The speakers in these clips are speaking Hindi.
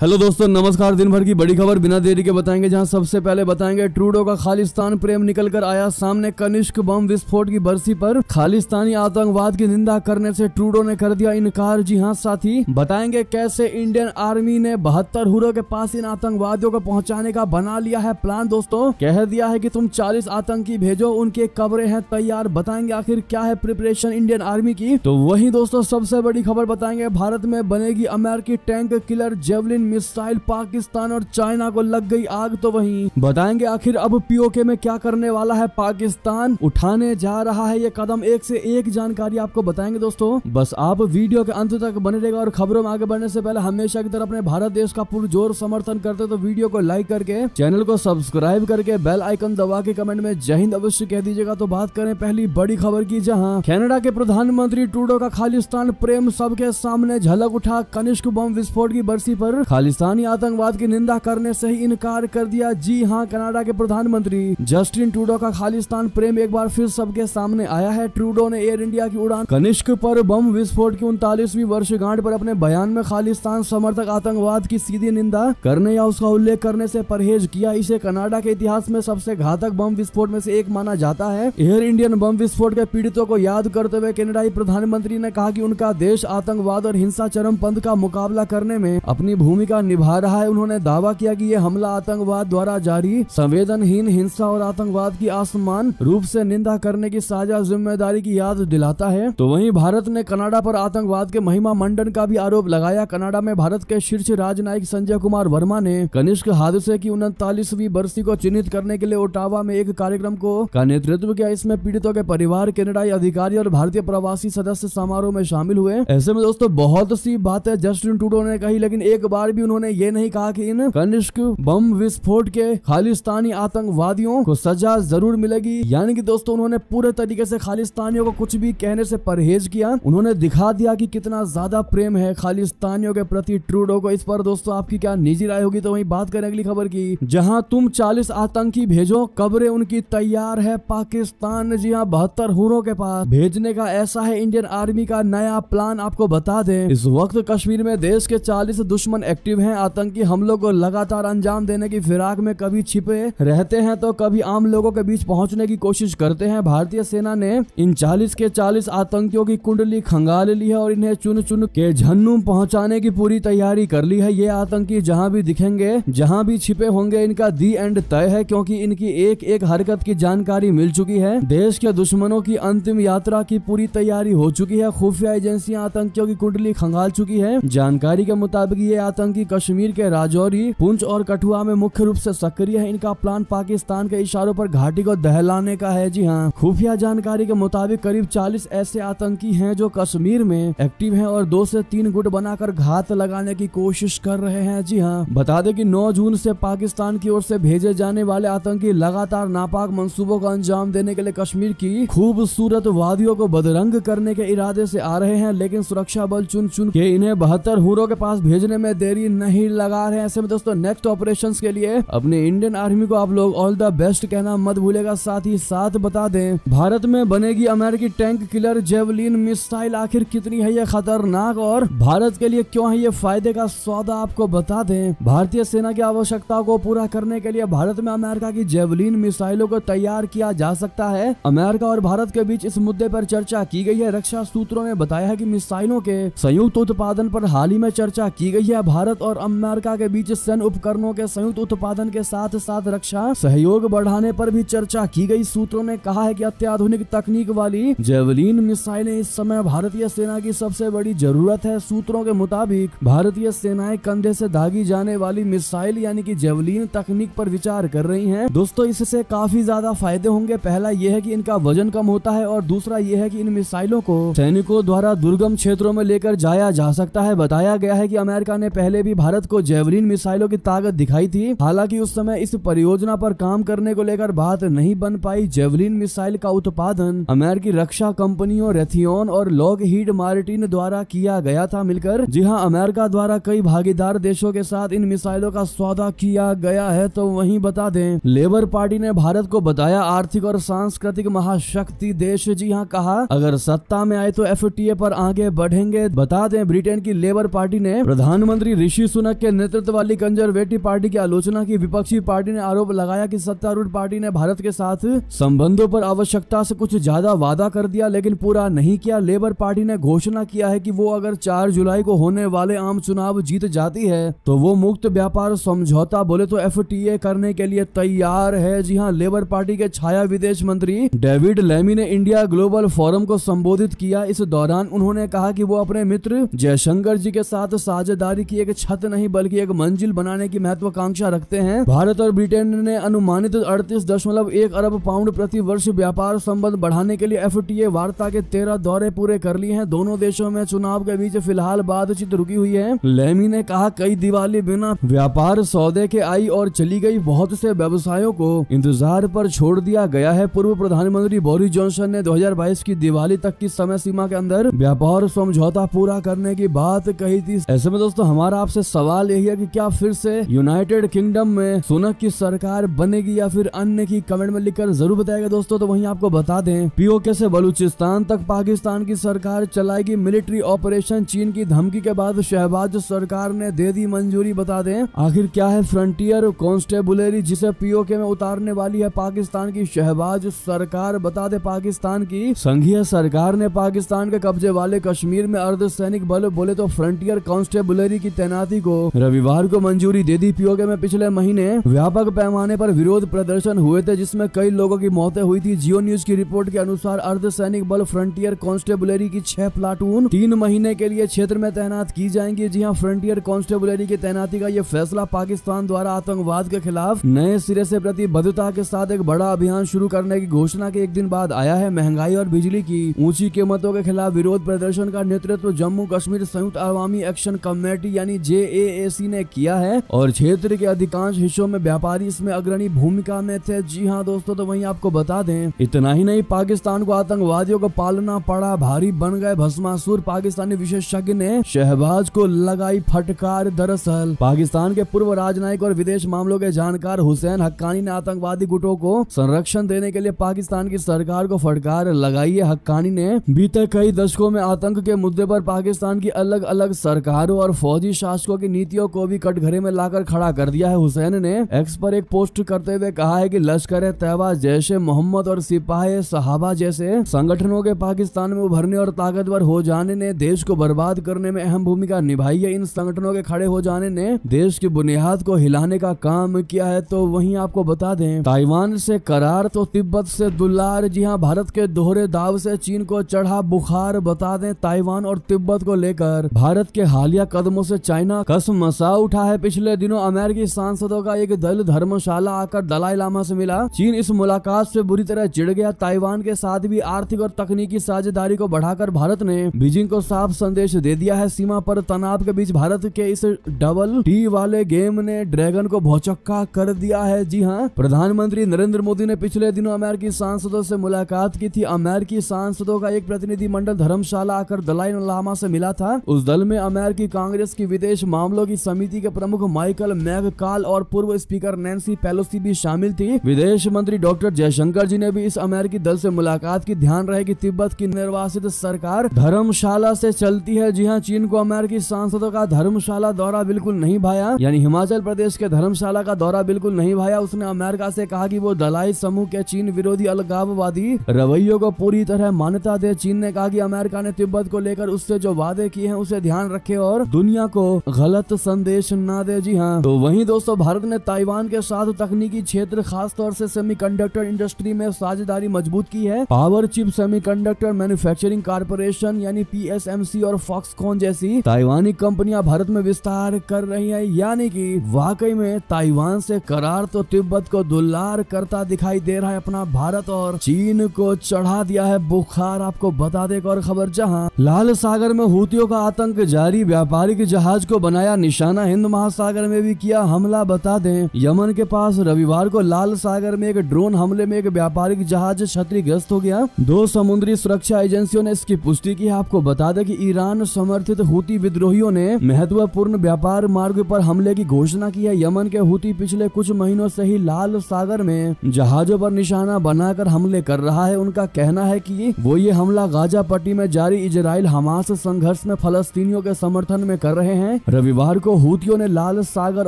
हेलो दोस्तों, नमस्कार। दिन भर की बड़ी खबर बिना देरी के बताएंगे, जहां सबसे पहले बताएंगे ट्रूडो का खालिस्तान प्रेम निकल कर आया सामने। कनिष्क बम विस्फोट की बरसी पर खालिस्तानी आतंकवाद की निंदा करने से ट्रूडो ने कर दिया इनकार। जी हां साथी, बताएंगे कैसे इंडियन आर्मी ने 72 हुरों के पास इन आतंकवादियों को पहुंचाने का बना लिया है प्लान। दोस्तों, कह दिया है कि तुम 40 आतंकी भेजो, उनके कब्रें हैं तैयार। बताएंगे आखिर क्या है प्रिपरेशन इंडियन आर्मी की। तो वही दोस्तों सबसे बड़ी खबर बताएंगे, भारत में बनेगी अमेरिकी tank killer javelin missile. Pakistan और चाइना को लग गई आग। तो वहीं बताएंगे आखिर अब पीओके में क्या करने वाला है पाकिस्तान, उठाने जा रहा है ये कदम। एक से एक जानकारी आपको बताएंगे दोस्तों, बस आप वीडियो के अंत तक बने रहेगा। और खबरों में आगे बढ़ने से पहले हमेशा की तरह अपने भारत देश का पुरजोर समर्थन करते तो वीडियो को लाइक करके, चैनल को सब्सक्राइब करके, बेल आइकन दबा के कमेंट में जय हिंद अवश्य कह दीजिएगा। तो बात करें पहली बड़ी खबर की, जहां कनाडा के प्रधानमंत्री ट्रूडो का खालिस्तान प्रेम सबके सामने झलक उठा। कनिष्क बम विस्फोट की बरसी पर खालिस्तानी आतंकवाद की निंदा करने से ही इनकार कर दिया। जी हां, कनाडा के प्रधानमंत्री जस्टिन ट्रूडो का खालिस्तान प्रेम एक बार फिर सबके सामने आया है। ट्रूडो ने एयर इंडिया की उड़ान कनिष्क पर बम विस्फोट की 39वीं वर्षगांठ पर अपने बयान में खालिस्तान समर्थक आतंकवाद की सीधी निंदा करने या उसका उल्लेख करने से परहेज किया। इसे कनाडा के इतिहास में सबसे घातक बम विस्फोट में से एक माना जाता है। एयर इंडियन बम विस्फोट के पीड़ितों को याद करते हुए कनाडाई प्रधानमंत्री ने कहा कि उनका देश आतंकवाद और हिंसा चरमपंथ का मुकाबला करने में अपनी भूमिका निभा रहा है। उन्होंने दावा किया कि यह हमला आतंकवाद द्वारा जारी संवेदनहीन हिंसा और आतंकवाद की आसमान रूप से निंदा करने की साझा जिम्मेदारी की याद दिलाता है। तो वहीं भारत ने कनाडा पर आतंकवाद के महिमा मंडन का भी आरोप लगाया। कनाडा में भारत के शीर्ष राजनयिक संजय कुमार वर्मा ने कनिष्क हादसे की 39वीं बरसी को चिन्हित करने के लिए ओटावा में एक कार्यक्रम का नेतृत्व किया। इसमें पीड़ितों के परिवार, कनाडाई अधिकारी और भारतीय प्रवासी सदस्य समारोह में शामिल हुए। ऐसे में दोस्तों बहुत सी बातें जस्टिन ट्रूडो ने कही, लेकिन एक बार भी उन्होंने ये नहीं कहा कि इन कनिष्क बम विस्फोट के खालिस्तानी आतंकवादियों को सजा जरूर मिलेगी। यानी कि दोस्तों उन्होंने पूरे तरीके से खालिस्तानियों को कुछ भी कहने से परहेज किया। उन्होंने दिखा दिया कि कितना ज्यादा प्रेम है खालिस्तानियों के प्रति ट्रूडो को। इस पर दोस्तों आपकी क्या निजी राय होगी। तो वहीं बात करें अगली खबर की, जहां तुम 40 आतंकी भेजो, कब्रें उनकी तैयार है पाकिस्तान। जी हां, 72 हुरों के पास भेजने का ऐसा है इंडियन आर्मी का नया प्लान। आपको बता दें, इस वक्त कश्मीर में देश के 40 दुश्मन एक्टिव हैं। आतंकी हमलों को लगातार अंजाम देने की फिराक में कभी छिपे रहते हैं तो कभी आम लोगों के बीच पहुंचने की कोशिश करते हैं। भारतीय सेना ने इन 40 के 40 आतंकियों की कुंडली खंगाल ली है और इन्हें चुन चुन के झन्नूम पहुंचाने की पूरी तैयारी कर ली है। ये आतंकी जहां भी दिखेंगे, जहां भी छिपे होंगे, इनका दी एंड तय है, क्योंकि इनकी एक एक हरकत की जानकारी मिल चुकी है। देश के दुश्मनों की अंतिम यात्रा की पूरी तैयारी हो चुकी है। खुफिया एजेंसियां आतंकियों की कुंडली खंगाल चुकी है। जानकारी के मुताबिक ये आतंकी कश्मीर के राजौरी, पुंछ और कठुआ में मुख्य रूप से सक्रिय है। इनका प्लान पाकिस्तान के इशारों पर घाटी को दहलाने का है। जी हां, खुफिया जानकारी के मुताबिक करीब 40 ऐसे आतंकी हैं जो कश्मीर में एक्टिव हैं और 2 से 3 गुट बनाकर घात लगाने की कोशिश कर रहे हैं। जी हां, बता दें कि 9 जून से पाकिस्तान की ओर से भेजे जाने वाले आतंकी लगातार नापाक मंसूबों का अंजाम देने के लिए कश्मीर की खूबसूरत वादियों को बदरंग करने के इरादे से आ रहे हैं, लेकिन सुरक्षा बल चुन चुन के इन्हें 72 हुरों के पास भेजने में देरी नहीं लगा रहे हैं। ऐसे में दोस्तों नेक्स्ट ऑपरेशंस के लिए अपने इंडियन आर्मी को आप लोग ऑल द बेस्ट कहना मत भूलेगा। साथ ही साथ बता दें, भारत में बनेगी अमेरिकी टैंक किलर जेवलिन मिसाइल। आखिर कितनी है ये खतरनाक और भारत के लिए क्यों है ये फायदे का सौदा, आपको बता दें। भारतीय सेना की आवश्यकताओं को पूरा करने के लिए भारत में अमेरिका की जेवलिन मिसाइलों को तैयार किया जा सकता है। अमेरिका और भारत के बीच इस मुद्दे पर चर्चा की गई है। रक्षा सूत्रों ने बताया है कि मिसाइलों के संयुक्त उत्पादन पर हाल ही में चर्चा की गई है। भारत और अमेरिका के बीच सैन्य उपकरणों के संयुक्त उत्पादन के साथ साथ रक्षा सहयोग बढ़ाने पर भी चर्चा की गई। सूत्रों ने कहा है कि अत्याधुनिक तकनीक वाली जेवलिन मिसाइलें इस समय भारतीय सेना की सबसे बड़ी जरूरत है। सूत्रों के मुताबिक भारतीय सेनाएं कंधे से दागी जाने वाली मिसाइल यानी कि जेवलिन तकनीक पर विचार कर रही हैं। दोस्तों इससे काफी ज्यादा फायदे होंगे। पहला यह है कि इनका वजन कम होता है और दूसरा यह है कि इन मिसाइलों को सैनिकों द्वारा दुर्गम क्षेत्रों में लेकर जाया जा सकता है। बताया गया है कि अमेरिका ने पहले भी भारत को जेवलिन मिसाइलों की ताकत दिखाई थी। हालांकि उस समय इस परियोजना पर काम करने को लेकर बात नहीं बन पाई। जेवलिन मिसाइल का उत्पादन अमेरिकी रक्षा कंपनियों रेथियोन और लॉकहीड मार्टिन द्वारा किया गया था मिलकर। जी हां, अमेरिका द्वारा कई भागीदार देशों के साथ इन मिसाइलों का सौदा किया गया है। तो वहीं बता दें, लेबर पार्टी ने भारत को बताया आर्थिक और सांस्कृतिक महाशक्ति देश। जी हां, कहा अगर सत्ता में आए तो FTA पर आगे बढ़ेंगे। बता दें, ब्रिटेन की लेबर पार्टी ने प्रधानमंत्री ऋषि सुनक के नेतृत्व वाली कंजर्वेटिव पार्टी की आलोचना की। विपक्षी पार्टी ने आरोप लगाया कि सत्तारूढ़ पार्टी ने भारत के साथ संबंधों पर आवश्यकता से कुछ ज्यादा वादा कर दिया लेकिन पूरा नहीं किया। लेबर पार्टी ने घोषणा किया है कि वो अगर 4 जुलाई को होने वाले आम चुनाव जीत जाती है तो वो मुक्त व्यापार समझौता बोले तो FTA करने के लिए तैयार है। जी हाँ, लेबर पार्टी के छाया विदेश मंत्री डेविड लेमी ने इंडिया ग्लोबल फोरम को संबोधित किया। इस दौरान उन्होंने कहा कि वो अपने मित्र जयशंकर जी के साथ साझेदारी की एक छत नहीं बल्कि एक मंजिल बनाने की महत्वाकांक्षा रखते हैं। भारत और ब्रिटेन ने अनुमानित 38.1 अरब पाउंड प्रति वर्ष व्यापार संबंध बढ़ाने के लिए FTA वार्ता के 13 दौरे पूरे कर लिए हैं। दोनों देशों में चुनाव के बीच फिलहाल बातचीत रुकी हुई है। लेमी ने कहा कई दिवाली बिना व्यापार सौदे के आई और चली गई, बहुत से व्यवसायों को इंतजार पर छोड़ दिया गया है। पूर्व प्रधानमंत्री बोरिस जॉनसन ने 2022 की दिवाली तक की समय सीमा के अंदर व्यापार समझौता पूरा करने की बात कही थी। ऐसे में दोस्तों हमारा आपसे सवाल यही है कि क्या फिर से यूनाइटेड किंगडम में सुनक की सरकार बनेगी या फिर अन्य की कमेंट में लिखकर जरूर बताएगा दोस्तों। तो वहीं आपको बता दें POK से बलूचिस्तान तक पाकिस्तान की सरकार चलाएगी मिलिट्री ऑपरेशन। चीन की धमकी के बाद शहबाज सरकार ने दे दी मंजूरी। बता दें आखिर क्या है फ्रंटियर कॉन्स्टेबुलरी जिसे POK में उतारने वाली है पाकिस्तान की शहबाज सरकार। बता दे पाकिस्तान की संघीय सरकार ने पाकिस्तान के कब्जे वाले कश्मीर में अर्धसैनिक बल बोले तो फ्रंटियर कॉन्स्टेबुलरी की तैनाती को रविवार को मंजूरी दे दी। POK में पिछले महीने व्यापक पैमाने पर विरोध प्रदर्शन हुए थे जिसमें कई लोगों की मौतें हुई थी। जियो न्यूज की रिपोर्ट के अनुसार अर्धसैनिक बल फ्रंटियर कॉन्स्टेबुलरी की 6 प्लाटून 3 महीने के लिए क्षेत्र में तैनात की जाएंगी। जी हाँ, फ्रंटियर कॉन्स्टेबुलरी की तैनाती का यह फैसला पाकिस्तान द्वारा आतंकवाद के खिलाफ नए सिरे से प्रतिबद्धता के साथ एक बड़ा अभियान शुरू करने की घोषणा के एक दिन बाद आया है। महंगाई और बिजली की ऊंची कीमतों के खिलाफ विरोध प्रदर्शन का नेतृत्व जम्मू कश्मीर संयुक्त अवामी एक्शन कमेटी यानी JAAC ने किया है और क्षेत्र के अधिकांश हिस्सों में व्यापारी इसमें अग्रणी भूमिका में थे। जी हाँ दोस्तों, तो वहीं आपको बता दें इतना ही नहीं, पाकिस्तान को आतंकवादियों को पालना पड़ा, भारी बन गए भस्मासुर। पाकिस्तानी विशेषज्ञ ने शहबाज को लगाई फटकार। दरअसल पाकिस्तान के पूर्व राजनयिक और विदेश मामलों के जानकार हुसैन हक्कानी ने आतंकवादी गुटों को संरक्षण देने के लिए पाकिस्तान की सरकार को फटकार लगाई है। हक्कानी ने बीते कई दशकों में आतंक के मुद्दे पर पाकिस्तान की अलग अलग सरकारों और फौजी शासकों की नीतियों को भी कटघरे में लाकर खड़ा कर दिया है। हुसैन ने एक्स पर एक पोस्ट करते हुए कहा है कि लश्कर तैयबा, जैश ए मोहम्मद और सिपाही सहाबा जैसे संगठनों के पाकिस्तान में उभरने और ताकतवर हो जाने ने देश को बर्बाद करने में अहम भूमिका निभाई है। इन संगठनों के खड़े हो जाने ने देश की बुनियाद को हिलाने का काम किया है। तो वहीं आपको बता दें ताइवान से करार तो तिब्बत से दुलार। जी हाँ, भारत के दोहरे दाव से चीन को चढ़ा बुखार। बता दें ताइवान और तिब्बत को लेकर भारत के हालिया कदमों से चाइना कसमसा उठा है। पिछले दिनों अमेरिकी सांसदों का एक दल धर्मशाला आकर दलाई लामा से मिला। चीन इस मुलाकात से बुरी तरह चिढ़ गया। ताइवान के साथ भी आर्थिक और तकनीकी साझेदारी को बढ़ाकर भारत ने बीजिंग को साफ संदेश दे दिया है। सीमा पर तनाव के बीच भारत के इस डबल टी वाले गेम ने ड्रैगन को भौचक्का कर दिया है। जी हाँ, प्रधानमंत्री नरेंद्र मोदी ने पिछले दिनों अमेरिकी सांसदों से मुलाकात की थी। अमेरिकी सांसदों का एक प्रतिनिधिमंडल धर्मशाला आकर दलाई लामा से मिला था। उस दल में अमेरिकी कांग्रेस की विदेश मामलों की समिति के प्रमुख माइकल मैककाल और पूर्व स्पीकर नैन्सी पेलोसी भी शामिल थी। विदेश मंत्री डॉक्टर जयशंकर जी ने भी इस अमेरिकी दल से मुलाकात की। ध्यान रहे कि तिब्बत की निर्वासित सरकार धर्मशाला से चलती है। जी हाँ, चीन को अमेरिकी सांसदों का धर्मशाला दौरा बिल्कुल नहीं भाया, यानी हिमाचल प्रदेश के धर्मशाला का दौरा बिल्कुल नहीं भाया। उसने अमेरिका से कहा कि वो दलाई समूह के चीन विरोधी अलगाववादी रवैयों को पूरी तरह मान्यता दे। चीन ने कहा कि अमेरिका ने तिब्बत को लेकर उससे जो वादे किए हैं उसे ध्यान रखे और दुनिया को गलत संदेश न दे। जी हाँ, तो वहीं दोस्तों भारत ने ताइवान के साथ तकनीकी क्षेत्र खासतौर से सेमीकंडक्टर इंडस्ट्री में साझेदारी मजबूत की है। Power chip semiconductor manufacturing corporation यानी PSMC और फॉक्सकॉन जैसी ताइवानी कंपनियां भारत में विस्तार कर रही हैं। यानी कि वाकई में ताइवान से करार तो तिब्बत को दुलार करता दिखाई दे रहा है अपना भारत और चीन को चढ़ा दिया है बुखार। आपको बता दें और खबर, जहां लाल सागर में हूतियों का आतंक जारी, व्यापारिक जहाज को बनाया निशाना, हिंद महासागर में भी किया हमला। बता दें यमन के पास रविवार को लाल सागर में एक ड्रोन हमले में एक व्यापारिक जहाज क्षतिग्रस्त हो गया। 2 समुद्री सुरक्षा एजेंसियों ने इसकी पुष्टि की। आपको बता दें कि ईरान समर्थित हूती विद्रोहियों ने महत्वपूर्ण व्यापार मार्ग पर हमले की घोषणा की है। यमन के हूती पिछले कुछ महीनों से ही लाल सागर में जहाजों पर निशाना बनाकर हमले कर रहा है। उनका कहना है कि वो ये हमला गाजा पट्टी में जारी इजराइल हमास संघर्ष में फलस्तीनियों के समर्थन में कर रहे हैं। रविवार को हूथियों ने लाल सागर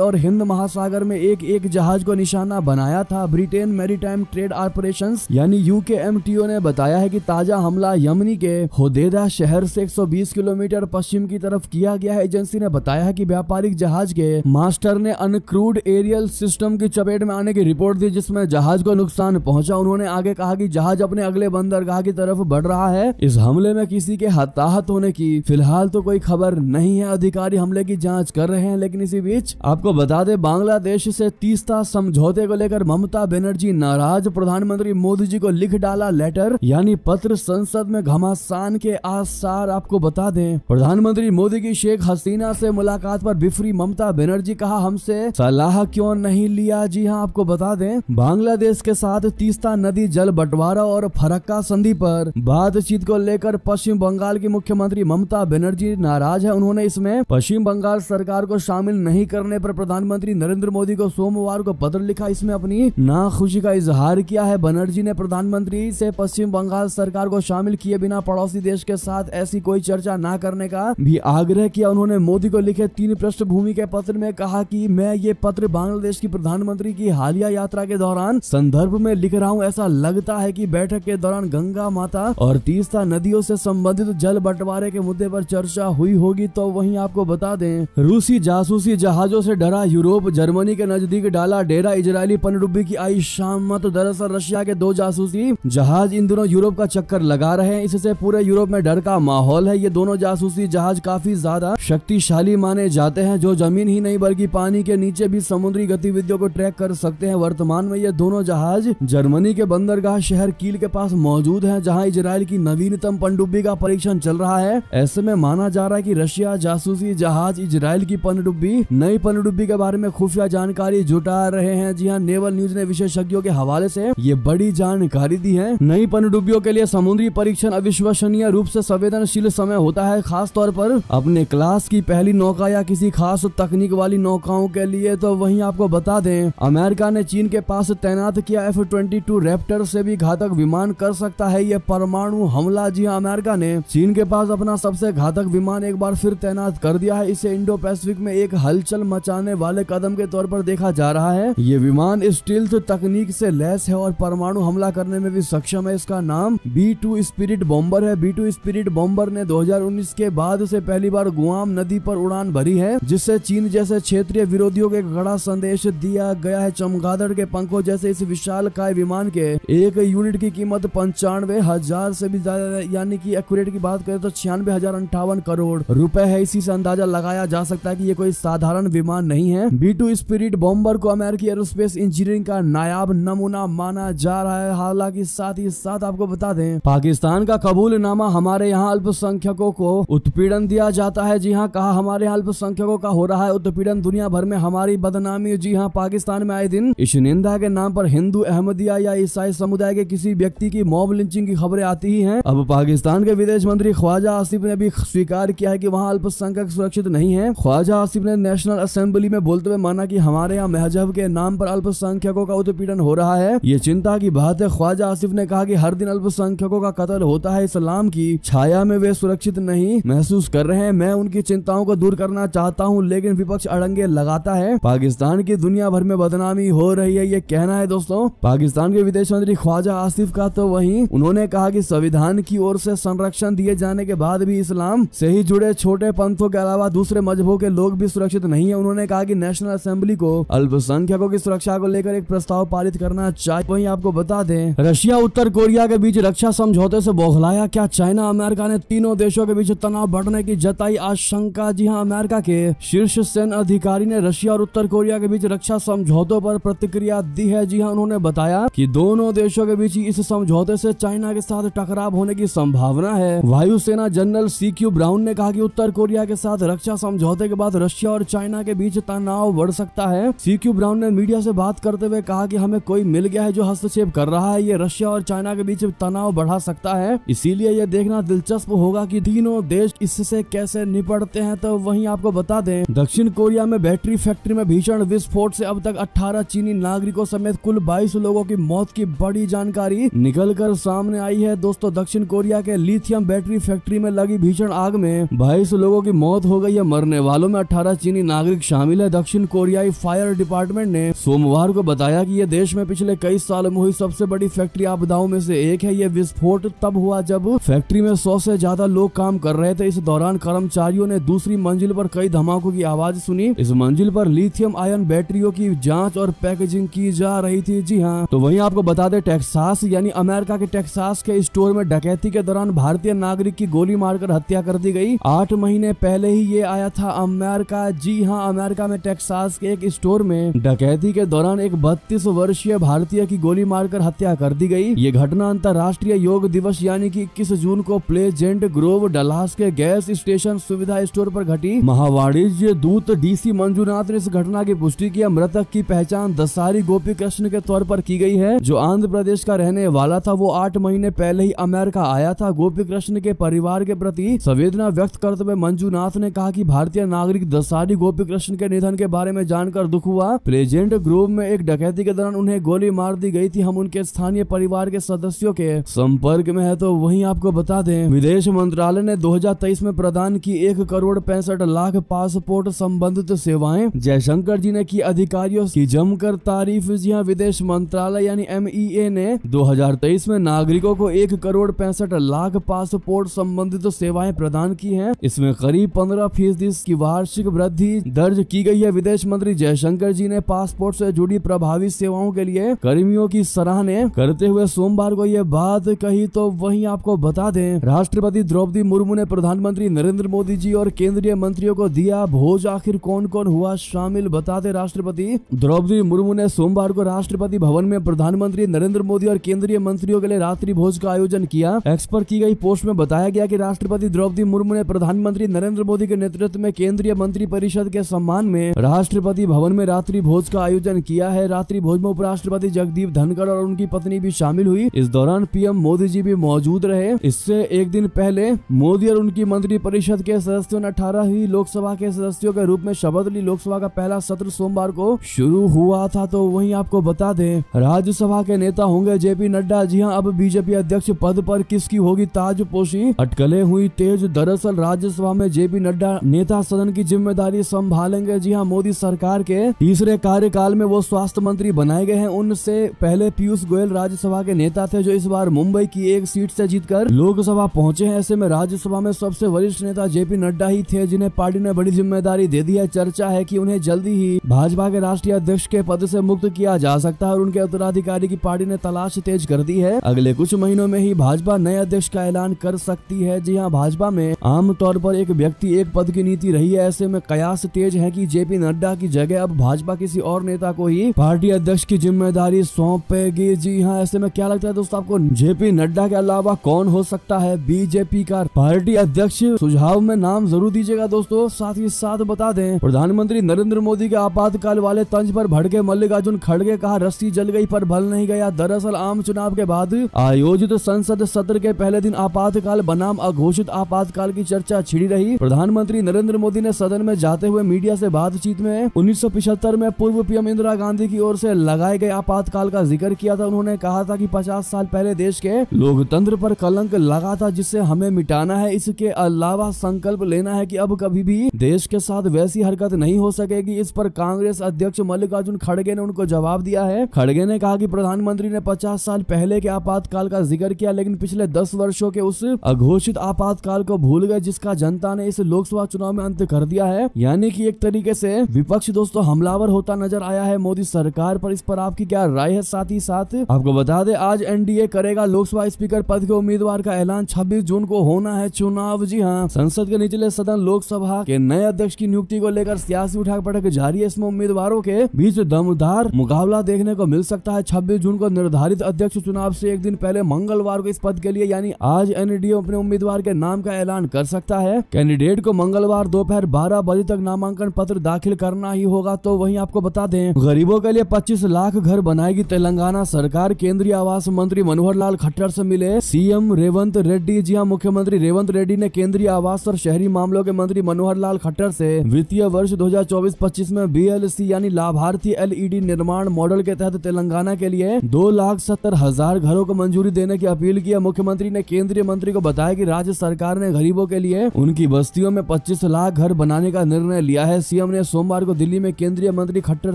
और हिंद महासागर में एक जहाज को निशाना बनाया था। ब्रिटेन मैरीटाइम ट्रेड ऑपरेशंस यानी UKMTO ने बताया है कि ताजा हमला यमनी के होदेदा शहर से 120 किलोमीटर पश्चिम की तरफ किया गया है। एजेंसी ने बताया है कि व्यापारिक जहाज के मास्टर ने अनक्रूड एरियल सिस्टम की चपेट में आने की रिपोर्ट दी, जिसमें जहाज को नुकसान पहुंचा। उन्होंने आगे कहा कि जहाज अपने अगले बंदरगाह की तरफ बढ़ रहा है। इस हमले में किसी के हताहत होने की फिलहाल तो कोई खबर नहीं है। अधिकारी हमले की जांच कर रहे हैं। लेकिन इसी बीच आपको बता दें, बांग्लादेश से तीस्ता समझौते को लेकर ममता बनर्जी नाराज। प्रधानमंत्री मोदी जी को लिख डाला लेटर यानी पत्र। संसद में घमासान के आसार। आपको बता दें, प्रधानमंत्री मोदी की शेख हसीना से मुलाकात पर बिफरी ममता बनर्जी। कहा हमसे सलाह क्यों नहीं लिया। जी हां, आपको बता दें, बांग्लादेश के साथ तीस्ता नदी जल बंटवारा और फरक्का संधि पर बातचीत को लेकर पश्चिम बंगाल की मुख्यमंत्री ममता बनर्जी नाराज है। उन्होंने इसमें पश्चिम बंगाल सरकार को शामिल नहीं करने पर प्रधानमंत्री नरेंद्र मोदी को सोमवार को पत्र लिखा। इसमें अपनी नाखुशी का इजहार किया है। बनर्जी ने प्रधानमंत्री से पश्चिम बंगाल सरकार को शामिल किए बिना पड़ोसी देश के साथ ऐसी कोई चर्चा न करने का भी आग्रह किया। उन्होंने मोदी को लिखे 3 पृष्ठभूमि के पत्र में कहा कि मैं ये पत्र बांग्लादेश की प्रधानमंत्री की हालिया यात्रा के दौरान संदर्भ में लिख रहा हूँ। ऐसा लगता है कि बैठक के दौरान गंगा माता और तीस्ता नदियों से संबंधित जल बंटवारे के मुद्दे पर चर्चा हुई होगी। तो वहीं आपको बता दें, रूसी जासूसी जहाजों से डरा यूरोप। जर्मनी के नजदीक डाला डेरा इजरायली पनडुब्बी की आई शामत। दरअसल रशिया के 2 जासूसी जहाज इन दिनों यूरोप का चक्कर लगा रहे हैं। इससे पूरे यूरोप में डर का माहौल है। ये दोनों जासूसी जहाज काफी ज्यादा शक्तिशाली माने जाते हैं, जो जमीन ही नहीं बल्कि पानी के नीचे भी समुद्री गतिविधियों को ट्रैक कर सकते हैं। वर्तमान में ये दोनों जहाज जर्मनी के बंदरगाह शहर कील के पास मौजूद हैं, जहां इजराइल की नवीनतम पनडुब्बी का परीक्षण चल रहा है। ऐसे में माना जा रहा है कि रशिया जासूसी जहाज इजराइल की पनडुब्बी नई पनडुब्बी के बारे में खुफिया जानकारी जुटा रहे हैं। जी हां, नेवल न्यूज ने विशेषज्ञों के हवाले से ये बड़ी जानकारी दी है। नई पनडुब्बियों के लिए समुद्री परीक्षण अविश्वसनीय रूप से संवेदनशील समय होता है, खास तौर पर अपने क्लास की पहली नौका या किसी खास तकनीक वाली नौकाओं के लिए। तो वहीं आपको बता दें, अमेरिका ने चीन के पास तैनात किया F-22 रैप्टर से भी घातक विमान कर सकता है ये परमाणु हमला। जी हां, अमेरिका ने चीन के पास अपना सबसे घातक विमान एक बार फिर तैनात कर दिया है। इसे इंडो पैसिफिक में एक हलचल मचाने वाले कदम के तौर पर देखा जा रहा है। ये विमान स्टील्थ तकनीक से लैस है और परमाणु हमला करने में भी सक्षम है। इसका नाम B-2 स्पिरिट बॉम्बर है। B-2 स्पिरिट बॉम्बर ने 2019 के बाद से पहली बार गुआम नदी पर उड़ान भरी है, जिससे चीन जैसे क्षेत्रीय विरोधियों के कड़ा संदेश दिया गया है। चमगादड़ के पंखों जैसे इस विशालकाय विमान के एक यूनिट की कीमत 95,000 से भी ज्यादा यानी कि एक्यूरेट की बात करें तो 96,058 करोड़ रुपए है। इसी से अंदाजा लगाया जा सकता है कि ये कोई साधारण विमान नहीं है। B-2 स्पिरिट बॉम्बर को अमेरिकी एरोस्पेस इंजीनियरिंग का नायाब नमूना माना जा रहा है। हालांकि साथ ही साथ आपको बता दें, पाकिस्तान का कबूलनामा हमारे यहाँ अल्पसंख्यकों को उत्पीड़न दिया जाता है। जी हाँ, कहा हमारे यहाँ अल्पसंख्यकों का हो रहा है उत्पीड़न, दुनिया भर में हमारी बदनामी। जी हाँ, पाकिस्तान में आए दिन इस निंदा के नाम पर हिंदू, अहमदिया या ईसाई समुदाय के किसी व्यक्ति की मॉब लिंचिंग की खबरें आती ही हैं। अब पाकिस्तान के विदेश मंत्री ख्वाजा आसिफ ने भी स्वीकार किया है कि वहाँ अल्पसंख्यक सुरक्षित नहीं है। ख्वाजा आसिफ ने नेशनल असेंबली में बोलते हुए माना कि हमारे यहाँ मजहब के नाम पर अल्पसंख्यकों का उत्पीड़न हो रहा है। ये चिंता की बात है। ख्वाजा आसिफ ने कहा कि हर दिन अल्पसंख्यकों का कत्ल होता है। इस्लाम की छाया में वे सुरक्षित नहीं महसूस कर रहे हैं। मैं उनकी चिंताओं को दूर करना चाहता हूं, लेकिन विपक्ष अड़ंगे लगाता है। पाकिस्तान की दुनिया भर में बदनामी हो रही है, ये कहना है दोस्तों पाकिस्तान के विदेश मंत्री ख्वाजा आसिफ का। तो वहीं उन्होंने कहा कि संविधान की ओर से संरक्षण दिए जाने के बाद भी इस्लाम से ही जुड़े छोटे पंथों के अलावा दूसरे मजहबों के लोग भी सुरक्षित नहीं है। उन्होंने कहा कि नेशनल असेंबली को अल्पसंख्यकों की सुरक्षा को लेकर एक प्रस्ताव पारित करना चाहिए। वहीं आपको बता दें, रशिया उत्तर कोरिया के बीच रक्षा समझौते से बौखलाया क्या चाइना? अमेरिका ने तीनों देशों के बीच तनाव बढ़ने की जताई आशंका। जी हां, अमेरिका के शीर्ष सैन्य अधिकारी ने रशिया और उत्तर कोरिया के बीच रक्षा समझौतों पर प्रतिक्रिया दी है। जी हां, उन्होंने बताया कि दोनों देशों के बीच इस समझौते से चाइना के साथ टकराव होने की संभावना है। वायुसेना जनरल CQ ब्राउन ने कहा कि उत्तर कोरिया के साथ रक्षा समझौते के बाद रशिया और चाइना के बीच तनाव बढ़ सकता है। CQ ब्राउन ने मीडिया से बात करते हुए कहा कि हमें कोई मिल गया है जो हस्तक्षेप कर रहा है। ये रशिया और चाइना के बीच तनाव बढ़ा सकता है, इसीलिए यह देखना दिलचस्प होगा कि तीनों देश इससे कैसे निपटते हैं। तो वहीं आपको बता दें, दक्षिण कोरिया में बैटरी फैक्ट्री में भीषण विस्फोट से अब तक 18 चीनी नागरिकों समेत कुल 22 लोगों की मौत की बड़ी जानकारी निकलकर सामने आई है। दोस्तों, दक्षिण कोरिया के लिथियम बैटरी फैक्ट्री में लगी भीषण आग में 22 लोगों की मौत हो गई गई है। मरने वालों में 18 चीनी नागरिक शामिल है। दक्षिण कोरियाई फायर डिपार्टमेंट ने सोमवार को बताया कि यह देश में पिछले कई सालों में हुई सबसे बड़ी फैक्ट्री आपदाओं में से एक है। यह विस्फोट तब हुआ जब फैक्ट्री में 100 से ज्यादा लोग काम कर रहे थे। इस दौरान कर्मचारियों ने दूसरी मंजिल पर कई धमाकों की आवाज सुनी। इस मंजिल पर लिथियम आयन बैटरियों की जांच और पैकेजिंग की जा रही थी। जी हाँ, तो वहीं आपको बता दें, टेक्सास यानी अमेरिका के टेक्सास के स्टोर में डकैती के दौरान भारतीय नागरिक की गोली मारकर हत्या कर दी गई। 8 महीने पहले ही ये आया था अमेरिका। जी हाँ, अमेरिका में टेक्सास के एक स्टोर में डकैती के दौरान एक 32 वर्षीय भारतीय की गोली मारकर हत्या कर दी गई। ये घटना अंतर्राष्ट्रीय योग दिवस यानी कि 21 जून को प्लेजेंट ग्रोव डलास के गैस स्टेशन सुविधा स्टोर पर घटी। महावाणिज्य दूत डीसी मंजुनाथ ने इस घटना की पुष्टि किया। मृतक की पहचान दसारी गोपी कृष्ण के तौर पर की गई है, जो आंध्र प्रदेश का रहने वाला था। वो 8 महीने पहले ही अमेरिका आया था। गोपी कृष्ण के परिवार के प्रति संवेदना व्यक्त करते हुए मंजुनाथ ने कहा कि भारतीय नागरिक दसारी गोपी कृष्ण के निधन के बारे में जानकर दुख हुआ। प्लेजेंट ग्रोव में एक डकैती के दौरान उन्हें गोली मार दी गई थी। हम उनके स्थानीय परिवार के सदस्यों के संपर्क में है। तो वहीं आपको बता दें, विदेश मंत्रालय ने 2023 में प्रदान की 1 करोड़ 65 लाख पासपोर्ट संबंधित सेवाएं। जयशंकर जी ने की अधिकारियों की जमकर तारीफ। जी हाँ, विदेश मंत्रालय यानी MEA ने 2023 में नागरिकों को 1 करोड़ 65 लाख पासपोर्ट संबंधित सेवाएं प्रदान की हैं। इसमें करीब 15% की वार्षिक वृद्धि दर्ज की गई है। विदेश मंत्री जयशंकर जी ने पासपोर्ट से जुड़ी प्रभावी सेवाओं के लिए कर्मियों की सराहना करते हुए सोमवार को यह बात कही। तो वहीं आपको बता दें, राष्ट्रपति द्रौपदी मुर्मू ने प्रधानमंत्री नरेंद्र मोदी जी और केंद्रीय मंत्रियों को दिया भोज। आखिर कौन कौन हुआ शामिल, बता दें। राष्ट्रपति द्रौपदी मुर्मू ने सोमवार को राष्ट्रपति भवन में प्रधानमंत्री नरेंद्र मोदी और केंद्रीय मंत्रियों के लिए रात्रि भोज का आयोजन किया। एक्स पर की गई पोस्ट में बताया गया कि राष्ट्रपति द्रौपदी मुर्मू ने प्रधानमंत्री नरेंद्र मोदी के नेतृत्व में केंद्रीय मंत्री परिषद के सम्मान में राष्ट्रपति भवन में रात्रि भोज का आयोजन किया है। रात्रि भोज में उपराष्ट्रपति जगदीप धनखड़ और उनकी पत्नी भी शामिल हुई। इस दौरान PM मोदी जी भी मौजूद रहे। इससे एक दिन पहले मोदी और उनकी मंत्री परिषद के सदस्यों ने 18वीं लोकसभा के सदस्यों के रूप में शपथ ली। लोकसभा का पहला सत्र सोमवार को शुरू हुआ था। तो वहीं आपको बता दें, राज्यसभा के नेता होंगे JP नड्डा। जी हाँ, अब बीजेपी अध्यक्ष पद पर किसकी होगी ताजपोशी, अटकलें हुई तेज। दरअसल राज्यसभा में JP नड्डा नेता सदन की जिम्मेदारी संभालेंगे। जी हाँ, मोदी सरकार के तीसरे कार्यकाल में वो स्वास्थ्य मंत्री बनाए गए हैं। उनसे पहले पीयूष गोयल राज्यसभा के नेता थे, जो इस बार मुंबई की एक सीट से जीतकर लोकसभा पहुंचे हैं। ऐसे में राज्यसभा में सबसे वरिष्ठ नेता JP नड्डा ही थे, जिन्हें पार्टी ने बड़ी जिम्मेदारी दे दी है। चर्चा है कि उन्हें जल्दी ही भाजपा के राष्ट्रीय अध्यक्ष के पद से मुक्त किया जा सकता है और उनके उत्तराधिकारी की पार्टी ने तलाश तेज कर दी है। अगले कुछ महीनों में ही भाजपा नए अध्यक्ष का ऐलान कर सकती है। जी हाँ, भाजपा में आमतौर पर एक व्यक्ति एक पद की नीति रही है। ऐसे में कयास तेज है कि JP नड्डा की जगह अब भाजपा किसी और नेता को ही पार्टी अध्यक्ष की जिम्मेदारी सौंपेगी। जी हाँ, ऐसे में क्या लगता है दोस्तों आपको, JP नड्डा के अलावा कौन हो सकता है बीजेपी का पार्टी अध्यक्ष? सुझाव में नाम जरूर दीजिएगा दोस्तों। साथ ही साथ बता दें, प्रधानमंत्री नरेंद्र मोदी के आपातकाल वाले तंज पर भड़के मल्लिकार्जुन खड़गे, कहा रस्सी जल गई पर भल नहीं गया। दरअसल आम चुनाव के बाद आयोजित संसद सत्र के पहले दिन आपातकाल बनाम अघोषित आपातकाल की चर्चा छिड़ी रही। प्रधानमंत्री नरेंद्र मोदी ने सदन में जाते हुए मीडिया से बातचीत में 1975 में पूर्व PM इंदिरा गांधी की ओर से लगाए गए आपातकाल का जिक्र किया था। उन्होंने कहा था कि 50 साल पहले देश के लोकतंत्र पर कलंक लगा था, जिसे हमें मिटाना है। इसके अलावा संकल्प लेना है कि अब कभी भी देश के साथ वैसी हरकत नहीं हो सकेगी। इस पर कांग्रेस अध्यक्ष मल्लिकार्जुन खड़गे ने उनको जवाब दिया है। खड़गे ने कहा कि प्रधानमंत्री ने 50 साल पहले के आपातकाल का जिक्र किया, लेकिन पिछले 10 वर्षों के उस अघोषित आपातकाल को भूल गए, जिसका जनता ने इस लोकसभा चुनाव में अंत कर दिया है। यानी कि एक तरीके से विपक्ष दोस्तों हमलावर होता नजर आया है मोदी सरकार पर। इस पर आपकी क्या राय है? साथ ही साथ आपको बता दें, आज NDA करेगा लोकसभा स्पीकर पद के उम्मीदवार का ऐलान। 26 जून को होना है चुनाव। जी हाँ, संसद के निचले सदन लोकसभा के नए अध्यक्ष की नियुक्ति को लेकर सियासी उठापटक जारी है। इसमें उम्मीदवारों के बीच दमदार मुकाबला देखने को मिल सकता है। 26 जून को निर्धारित अध्यक्ष चुनाव से एक दिन पहले मंगलवार को इस पद के लिए यानी आज NDA अपने उम्मीदवार के नाम का ऐलान कर सकता है। कैंडिडेट को मंगलवार दोपहर 12 बजे तक नामांकन पत्र दाखिल करना ही होगा। तो वहीं आपको बता दें, गरीबों के लिए 25 लाख घर बनाएगी तेलंगाना सरकार। केंद्रीय आवास मंत्री मनोहर लाल खट्टर से मिले CM रेवंत रेड्डी। जी हाँ, मुख्यमंत्री रेवंत रेड्डी ने केंद्रीय आवास और शहरी मामलों के मंत्री मनोहर लाल खट्टर से वित्तीय वर्ष 2024-25 में BLC यानी लाभार्थी LED निर्माण मॉडल के तहत तेलंगाना के लिए 2,70,000 घरों को मंजूरी देने की अपील की है। मुख्यमंत्री ने केंद्रीय मंत्री को बताया कि राज्य सरकार ने गरीबों के लिए उनकी बस्तियों में 25 लाख घर बनाने का निर्णय लिया है। सीएम ने सोमवार को दिल्ली में केंद्रीय मंत्री खट्टर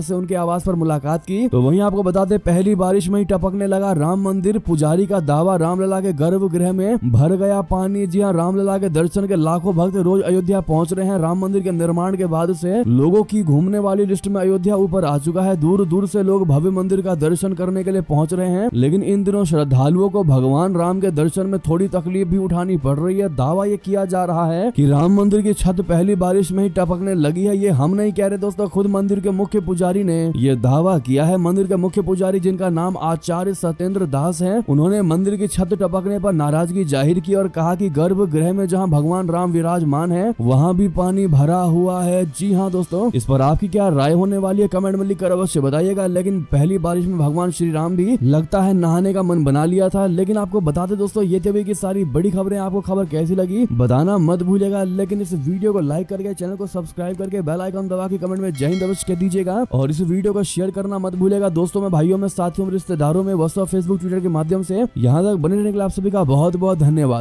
से उनके आवास पर मुलाकात की। तो वहीं आपको बता दें, पहली बारिश में ही टपकने लगा राम मंदिर। पुजारी का दावा, रामलला के गर्भगृह में भर गया पानी। जी हां, रामलला के दर्शन के लाखों भक्त रोज अयोध्या पहुंच रहे हैं। राम मंदिर के निर्माण के बाद से लोगों की घूमने वाली लिस्ट में अयोध्या ऊपर आ चुका है। दूर दूर से लोग भव्य मंदिर का दर्शन करने के लिए पहुंच रहे हैं। लेकिन इन दिनों श्रद्धालुओं को भगवान राम के दर्शन में थोड़ी तकलीफ भी उठानी पड़ रही है। दावा ये किया जा रहा है कि राम मंदिर की छत पहली बारिश में ही टपकने लगी है। ये हम नहीं कह रहे दोस्तों, खुद मंदिर के मुख्य पुजारी ने ये दावा किया है। मंदिर के मुख्य पुजारी, जिनका नाम आचार्य सत्येंद्र दास है, उन्होंने मंदिर की छत टपकने पर नाराजगी जाहिर की और कहा कि गर्भगृह में जहां भगवान राम विराजमान है वहां भी पानी भरा हुआ है। जी हाँ दोस्तों, इस पर आपकी क्या राय होने वाली है कमेंट में लिखकर अवश्य बताइएगा। लेकिन पहली बारिश में भगवान श्री राम भी लगता है नहाने का मन बना लिया था। लेकिन आपको बता दें दोस्तों, ये थी की सारी बड़ी खबरें। आपको खबर कैसी लगी बताना मत भूलिएगा। लेकिन इस वीडियो को लाइक करके, चैनल को सब्सक्राइब करके, बेल आइकन दबा के कमेंट में जय हिंद अवश्य कह दीजिएगा। और इस वीडियो को शेयर करना मत भूलिएगा दोस्तों में, भाइयों में, साथियों में, रिश्तेदारों में, व्हाट्सएप, फेसबुक, ट्विटर के माध्यम से। यहाँ तक बने रहने के लिए आप सभी का बहुत बहुत धन्यवाद।